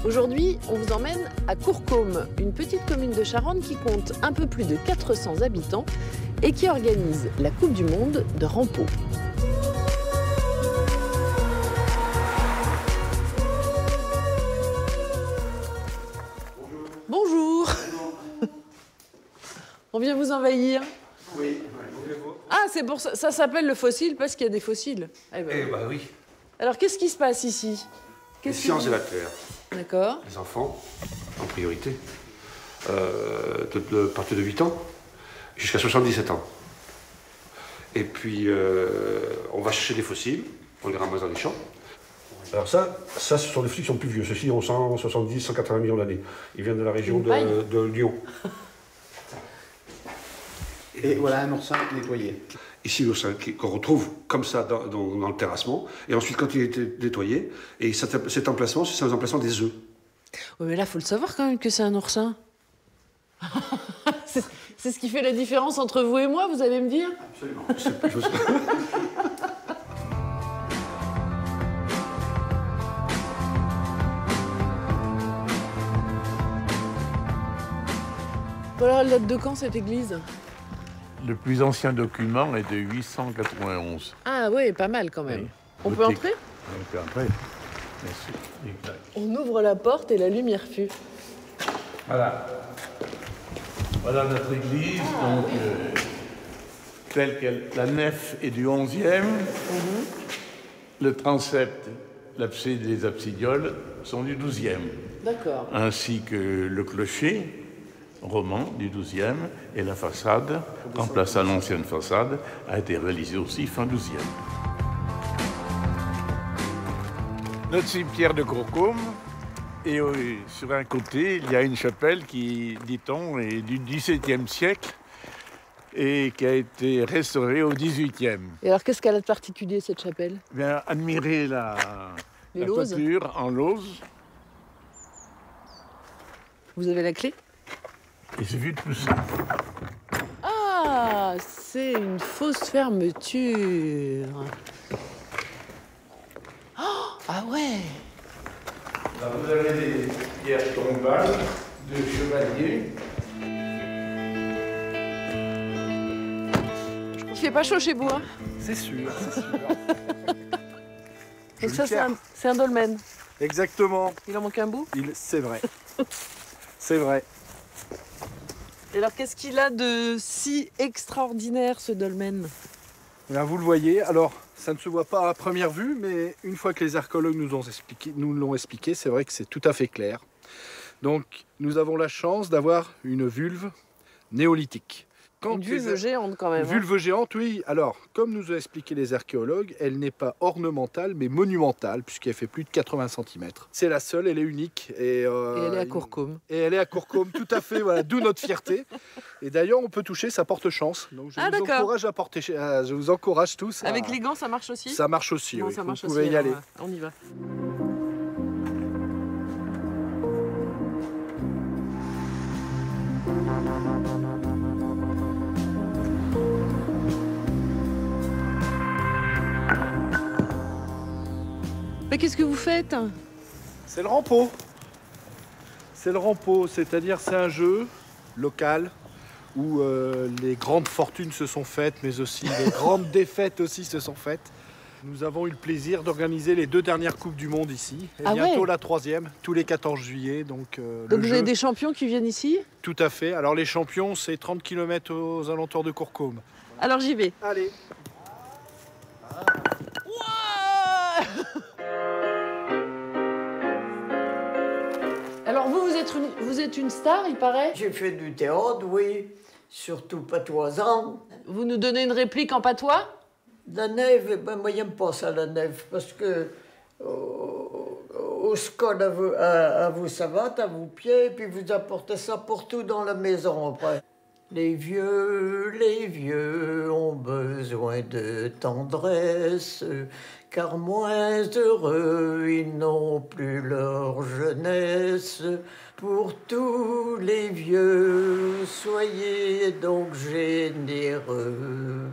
Aujourd'hui, on vous emmène à Courcôme, une petite commune de Charente qui compte un peu plus de 400 habitants et qui organise la Coupe du Monde de Rampeau. Bonjour. On vient vous envahir. Oui. Ah, c'est pour ça. Ça s'appelle le fossile parce qu'il y a des fossiles. Eh ben oui. Alors, qu'est-ce qui se passe ici? Les sciences de la Terre. D'accord. Les enfants, en priorité, de partir de 8 ans jusqu'à 77 ans. Et puis, on va chercher des fossiles, on les ramasse dans les champs. Alors ça, ce sont des fossiles qui sont plus vieux. Ceux-ci ont 170, 180 millions d'années. Ils viennent de la région de Lyon. Et voilà un oursin nettoyé. Ici, l'oursin qu'on retrouve comme ça dans le terrassement. Et ensuite, quand il est nettoyé, et cet emplacement, c'est un emplacement des œufs. Oui, mais là, il faut le savoir quand même que c'est un oursin. C'est ce qui fait la différence entre vous et moi, vous allez me dire? Absolument. Bon, alors, elle date de quand, cette église? Le plus ancien document est de 891. Ah oui, pas mal quand même. Oui. On peut entrer? On peut entrer, bien sûr. Exact. On ouvre la porte et la lumière fut. Voilà. Voilà notre église, donc, telle qu'elle. La nef est du 11e. Le transept, l'abside et les absidioles sont du 12e. D'accord. Ainsi que le clocher roman du 12e et la façade, remplaçant l'ancienne façade, a été réalisée aussi fin 12e. Notre cimetière de Courcôme, et sur un côté, il y a une chapelle qui, dit-on, est du XVIIe siècle et qui a été restaurée au XVIIIe. Et alors, qu'est-ce qu'elle a de particulier, cette chapelle? Eh bien, admirez la toiture en lauze. Vous avez la clé? Il suffit de pousser. Ah, c'est une fausse fermeture. Oh, ah ouais. Là, vous avez des pierres tombales de chevalier. Il fait pas chaud chez vous, hein? C'est sûr, c'est sûr. Donc ça, c'est un dolmen. Exactement. Il en manque un bout? C'est vrai. C'est vrai. Et alors, qu'est-ce qu'il a de si extraordinaire, ce dolmen? Eh bien, vous le voyez, alors ça ne se voit pas à première vue, mais une fois que les archéologues nous l'ont expliqué, c'est vrai que c'est tout à fait clair. Donc, nous avons la chance d'avoir une vulve néolithique. Une vulve géante, quand même. Une vulve géante, oui. Alors, comme nous ont expliqué les archéologues, elle n'est pas ornementale, mais monumentale, puisqu'elle fait plus de 80 cm. C'est la seule, elle est unique. Et elle est à Courcôme. Et elle est à Courcôme, tout à fait, voilà, d'où notre fierté. Et d'ailleurs, on peut toucher, ça porte chance. Donc, je vous encourage tous. Avec les gants, ça marche aussi? Ça marche aussi, bon, oui. Ça marche vous pouvez aussi, y aller. On y va. Mais qu'est-ce que vous faites? C'est le Rampeau. C'est le Rampeau, c'est-à-dire c'est un jeu local où les grandes fortunes se sont faites, mais aussi les grandes défaites aussi se sont faites. Nous avons eu le plaisir d'organiser les 2 dernières Coupes du Monde ici. Et bientôt la 3e, tous les 14 juillet. Donc vous avez des champions qui viennent ici? Tout à fait. Alors les champions, c'est 30 km aux alentours de Courcôme. Alors j'y vais. Allez. Alors vous êtes une star, il paraît? J'ai fait du théâtre, oui, surtout patoisant. Vous nous donnez une réplique en patois? La neve, ben moi j'aime pas ça la neve, parce que au scone à vous savate, à vos pieds, et puis vous apportez ça pour tout dans la maison après. Les vieux ont besoin de tendresse, car moins heureux ils n'ont plus leur jeunesse. Pour tous les vieux, soyez donc généreux.